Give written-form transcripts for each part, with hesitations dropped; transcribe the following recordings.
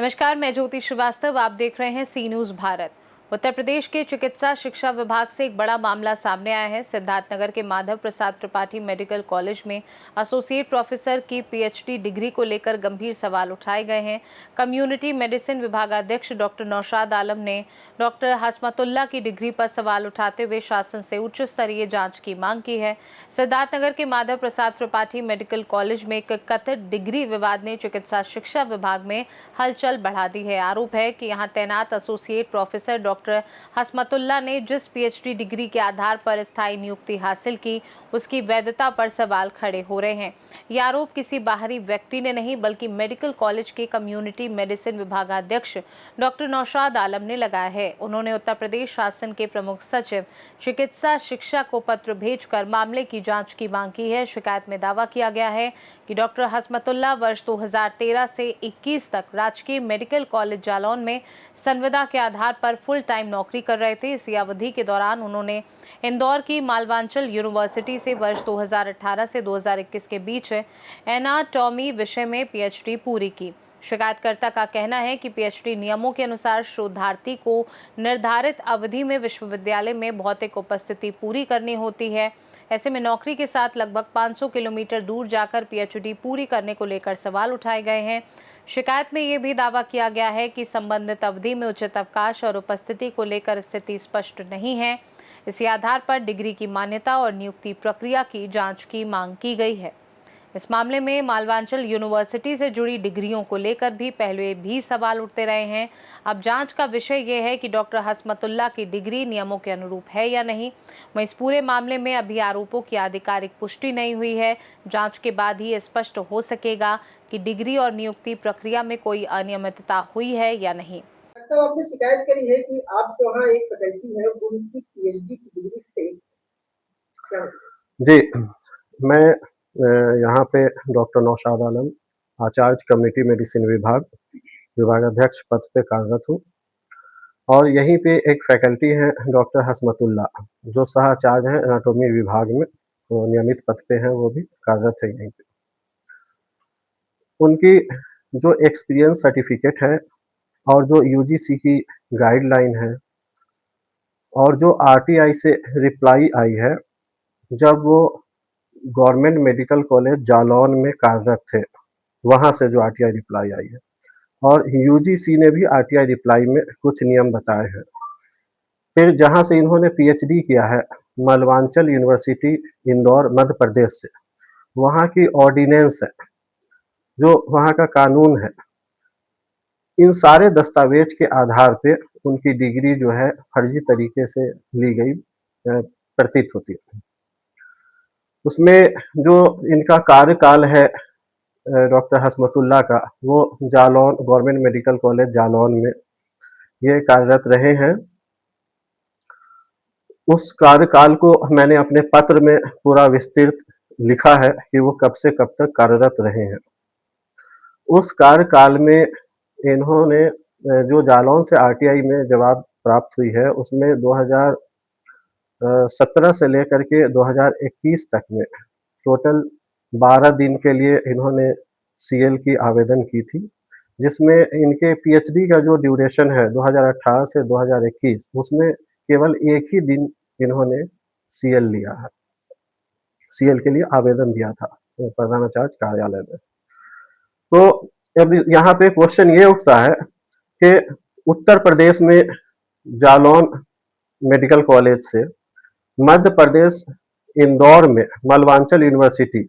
नमस्कार, मैं ज्योति श्रीवास्तव। आप देख रहे हैं सी न्यूज भारत। उत्तर प्रदेश के चिकित्सा शिक्षा विभाग से एक बड़ा मामला सामने आया है। सिद्धार्थनगर के माधव प्रसाद त्रिपाठी मेडिकल कॉलेज में एसोसिएट प्रोफेसर की पीएचडी डिग्री को लेकर गंभीर सवाल उठाए गए हैं। कम्युनिटी मेडिसिन विभागाध्यक्ष डॉक्टर नौशाद आलम ने डॉक्टर हसमतुल्ला की डिग्री पर सवाल उठाते हुए शासन से उच्च स्तरीय जांच की मांग की है। सिद्धार्थनगर के माधव प्रसाद त्रिपाठी मेडिकल कॉलेज में एक कथित डिग्री विवाद ने चिकित्सा शिक्षा विभाग में हलचल बढ़ा दी है। आरोप है कि यहां तैनात एसोसिएट प्रोफेसर डॉक्टर हसमतुल्ला ने जिस पीएचडी डिग्री के आधार पर स्थायी नियुक्ति हासिल की, उसकी वैधता पर सवाल खड़े हो रहे हैं। यह आरोप किसी बाहरी व्यक्ति ने नहीं, बल्कि मेडिकल कॉलेज के कम्युनिटी मेडिसिन विभागाध्यक्ष डॉक्टर नौशाद आलम ने लगाया है। उन्होंने उत्तर प्रदेश शासन के प्रमुख सचिव चिकित्सा शिक्षा को पत्र भेजकर मामले की जांच की मांग की है। शिकायत में दावा किया गया है कि डॉक्टर हसमतुल्ला वर्ष 2013 से 21 तक राजकीय मेडिकल कॉलेज जालौन में संविदा के आधार पर फुल टाइम नौकरी कर रहे थे। इसी अवधि के दौरान उन्होंने इंदौर की मालवांचल यूनिवर्सिटी से वर्ष 2018 से 2021 के बीच एनाटॉमी विषय में पीएचडी पूरी की। शिकायतकर्ता का कहना है कि पीएचडी नियमों के अनुसार शोधार्थी को निर्धारित अवधि में विश्वविद्यालय में भौतिक उपस्थिति पूरी करनी होती है। ऐसे में नौकरी के साथ लगभग 500 किलोमीटर दूर जाकर पीएचडी पूरी करने को लेकर सवाल उठाए गए हैं। शिकायत में यह भी दावा किया गया है कि संबंधित अवधि में उचित अवकाश और उपस्थिति को लेकर स्थिति स्पष्ट नहीं है। इसी आधार पर डिग्री की मान्यता और नियुक्ति प्रक्रिया की जांच की मांग की गई है। इस मामले में मालवांचल यूनिवर्सिटी से जुड़ी डिग्रियों को लेकर भी पहले भी सवाल उठते रहे हैं। अब जांच का विषय यह है कि डॉक्टर हसमतुल्ला की डिग्री नियमों के अनुरूप है या नहीं। वहीं इस पूरे मामले में अभी आरोपों की आधिकारिक पुष्टि नहीं हुई है। जांच के बाद ही स्पष्ट हो सकेगा कि डिग्री और नियुक्ति प्रक्रिया में कोई अनियमितता हुई है या नहीं। तो आपने शिकायत करी है कि आपके वहाँ एक फैकल्टी है, उनकी पीएचडी की डिग्री फेक क्या? जी, मैं यहाँ पे डॉक्टर नौशाद आलम, आचार्य कम्युनिटी मेडिसिन विभागाध्यक्ष पद पे कार्यरत हूँ और यहीं पे एक फैकल्टी है डॉक्टर हसमतुल्ला, जो सहाचार्य हैं एनाटॉमी विभाग में, वो नियमित पद पे हैं, वो भी कार्यरत है यहीं पे। उनकी जो एक्सपीरियंस सर्टिफिकेट है और जो यूजीसी की गाइडलाइन है और जो आरटीआई से रिप्लाई आई है, जब वो गवर्नमेंट मेडिकल कॉलेज जालौन में कार्यरत थे, वहाँ से जो आरटीआई रिप्लाई आई है, और यूजीसी ने भी आरटीआई रिप्लाई में कुछ नियम बताए हैं। फिर जहाँ से इन्होंने पीएचडी किया है, मालवांचल यूनिवर्सिटी इंदौर मध्य प्रदेश से, वहाँ की ऑर्डिनेंस है, जो वहाँ का कानून है, इन सारे दस्तावेज के आधार पे उनकी डिग्री जो है फर्जी तरीके से ली गई प्रतीत होती है। उसमें जो इनका कार्यकाल है डॉक्टर हसमतुल्ला का, वो Jalaun government medical college Jalaun में ये कार्यरत रहे हैं। उस कार्यकाल को मैंने अपने पत्र में पूरा विस्तृत लिखा है कि वो कब से कब तक कार्यरत रहे हैं। उस कार्यकाल में इन्होंने जो जालौन से आरटीआई में जवाब प्राप्त हुई है, उसमें 2017 से लेकर के 2021 तक में टोटल 12 दिन के लिए इन्होंने सीएल की आवेदन की थी, जिसमें इनके पीएचडी का जो ड्यूरेशन है 2018 से 2021, उसमें केवल एक ही दिन इन्होंने सीएल लिया है, सीएल के लिए आवेदन दिया था प्रधानाचार्य कार्यालय में। तो अब यहाँ पे क्वेश्चन ये उठता है कि उत्तर प्रदेश में जालौन मेडिकल कॉलेज से मध्य प्रदेश इंदौर में मालवांचल यूनिवर्सिटी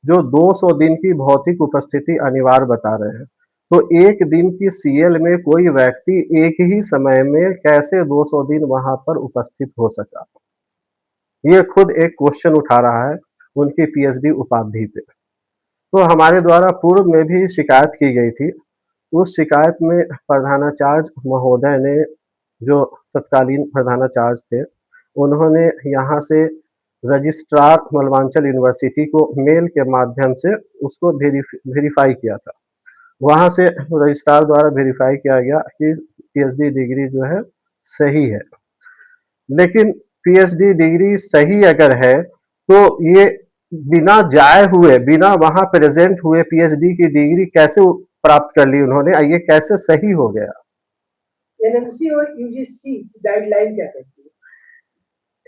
जो 200 दिन की भौतिक उपस्थिति अनिवार्य बता रहे हैं, तो एक दिन की सीएल में कोई व्यक्ति एक ही समय में कैसे 200 दिन वहां पर उपस्थित हो सका? ये खुद एक क्वेश्चन उठा रहा है उनकी पीएचडी उपाधि पे। तो हमारे द्वारा पूर्व में भी शिकायत की गई थी। उस शिकायत में प्रधानाचार्य महोदय ने, जो तत्कालीन प्रधानाचार्य थे, उन्होंने यहाँ से रजिस्ट्रार मालवांचल यूनिवर्सिटी को मेल के माध्यम से उसको वेरीफाई किया था। वहाँ से रजिस्ट्रार द्वारा वेरीफाई किया गया कि पीएचडी डिग्री जो है सही है। लेकिन पीएचडी डिग्री सही अगर है तो ये बिना जाए हुए, बिना वहाँ प्रेजेंट हुए पीएचडी की डिग्री कैसे प्राप्त कर ली उन्होंने, ये कैसे सही हो गया? एनएमसी और यूजीसी गाइडलाइन क्या कहती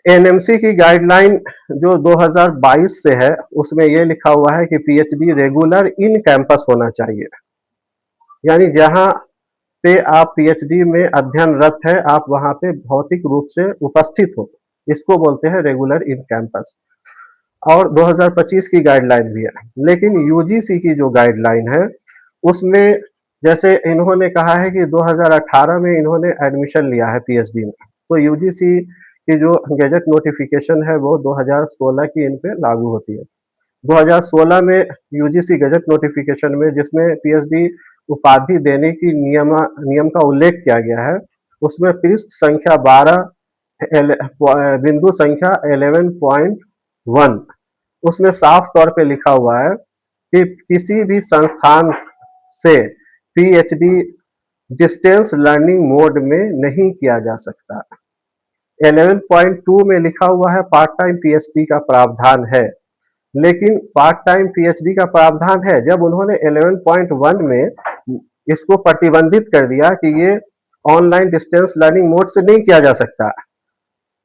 है? एनएमसी की गाइडलाइन जो 2022 से है, उसमें ये लिखा हुआ है कि पीएचडी रेगुलर इन कैंपस होना चाहिए। यानी जहाँ पे आप पीएचडी में अध्ययनरत हैं, आप वहाँ पे भौतिक रूप से उपस्थित हो, इसको बोलते हैं रेगुलर इन कैंपस। और 2025 की गाइडलाइन भी है, लेकिन यूजीसी की जो गाइडलाइन है उसमें जैसे इन्होंने कहा है कि 2018 में इन्होंने एडमिशन लिया है पीएचडी में, तो यूजीसी की जो गैजेट नोटिफिकेशन है वो 2016 की इन पे लागू होती है। 2016 में यूजीसी गैजेट नोटिफिकेशन में जिसमें पीएचडी उपाधि देने की नियम का उल्लेख किया गया है, उसमें पृष्ठ संख्या 12 बिंदु संख्या 11.1 उसमें साफ तौर पे लिखा हुआ है कि किसी भी संस्थान से पीएचडी डिस्टेंस लर्निंग मोड में नहीं किया जा सकता। 11.2 में लिखा हुआ है पार्ट टाइम पीएचडी का प्रावधान है, लेकिन पार्ट टाइम पीएचडी का प्रावधान है, जब उन्होंने 11.1 में इसको प्रतिबंधित कर दिया कि ये ऑनलाइन डिस्टेंस लर्निंग मोड से नहीं किया जा सकता,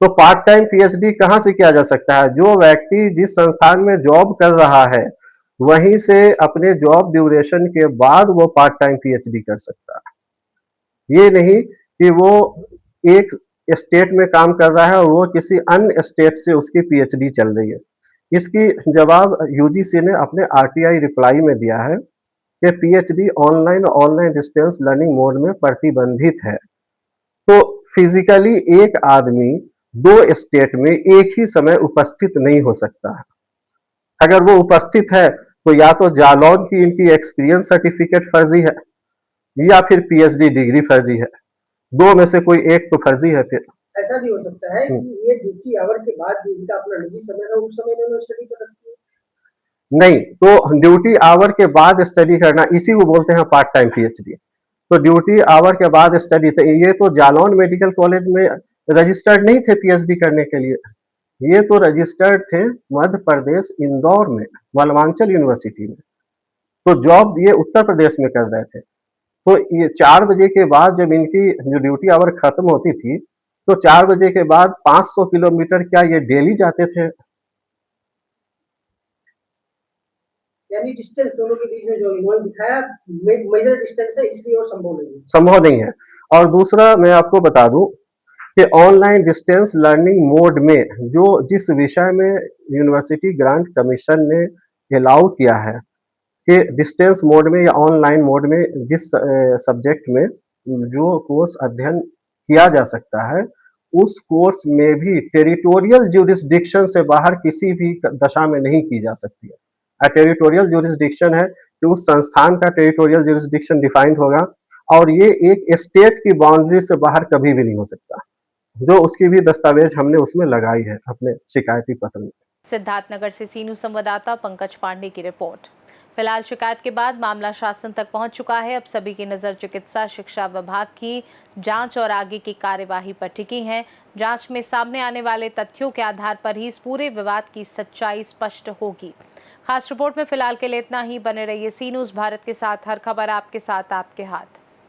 तो पार्ट टाइम पीएचडी कहाँ से किया जा सकता है? जो व्यक्ति जिस संस्थान में जॉब कर रहा है, वहीं से अपने जॉब ड्यूरेशन के बाद वो पार्ट टाइम पीएचडी कर सकता है। ये नहीं कि वो एक स्टेट में काम कर रहा है और वो किसी अन्य स्टेट से उसकी पीएचडी चल रही है। इसकी जवाब यूजीसी ने अपने आरटीआई रिप्लाई में दिया है कि PhD online distance learning mode में प्रतिबंधित है। तो फिजिकली एक आदमी 2 स्टेट में एक ही समय उपस्थित नहीं हो सकता है। अगर वो उपस्थित है तो या तो जालौन की इनकी एक्सपीरियंस सर्टिफिकेट फर्जी है या फिर पीएचडी डिग्री फर्जी है, 2 में से कोई एक तो फर्जी है। फिर ऐसा भी हो सकता है कि ये ड्यूटी आवर के बाद जो इनका अपना निजी समय है उस समय इन्होंने स्टडी कर रखी है। नहीं, तो ड्यूटी आवर के बाद स्टडी करना इसी को बोलते हैं पार्ट टाइम पीएचडी। तो ड्यूटी आवर के बाद स्टडी, तो ये तो जालौन मेडिकल कॉलेज में रजिस्टर्ड नहीं थे पीएचडी करने के लिए, ये तो रजिस्टर्ड थे मध्य प्रदेश इंदौर में वल्लभांचल यूनिवर्सिटी में। तो जॉब ये उत्तर प्रदेश में कर रहे थे। तो ये 4 बजे के बाद जब इनकी जो ड्यूटी आवर खत्म होती थी, तो 4 बजे के बाद 500 किलोमीटर क्या ये डेली जाते थे? यानी डिस्टेंस दोनों के बीच में जो इन्होंने दिखाया मेजर डिस्टेंस है, इसलिए वो संभव नहीं है। और दूसरा मैं आपको बता दूं कि ऑनलाइन डिस्टेंस लर्निंग मोड में जो जिस विषय में यूनिवर्सिटी ग्रांट कमीशन ने अलाउ किया है कि डिस्टेंस मोड में या ऑनलाइन मोड में जिस सब्जेक्ट में जो कोर्स अध्ययन किया जा सकता है, उस कोर्स में भी टेरिटोरियल ज्यूरिसडिक्शन से बाहर किसी भी दशा में नहीं की जा सकती है। टेरिटोरियल ज्यूरिसडिक्शन है कि उस संस्थान का टेरिटोरियल ज्यूरिसडिक्शन डिफाइंड होगा और ये एक स्टेट की बाउंड्री से बाहर कभी भी नहीं हो सकता, जो उसकी भी दस्तावेज हमने उसमें लगाई है अपने शिकायती पत्र में। सिद्धार्थनगर से सीनू संवाददाता पंकज पांडे की रिपोर्ट। फिलहाल शिकायत के बाद मामला शासन तक पहुंच चुका है। अब सभी की नजर चिकित्सा शिक्षा विभाग की जांच और आगे की कार्यवाही पर टिकी है। जांच में सामने आने वाले तथ्यों के आधार पर ही इस पूरे विवाद की सच्चाई स्पष्ट होगी। खास रिपोर्ट में फिलहाल के लिए इतना ही। बने रहिए सी न्यूज़ भारत के साथ। हर खबर आपके साथ, आपके हाथ।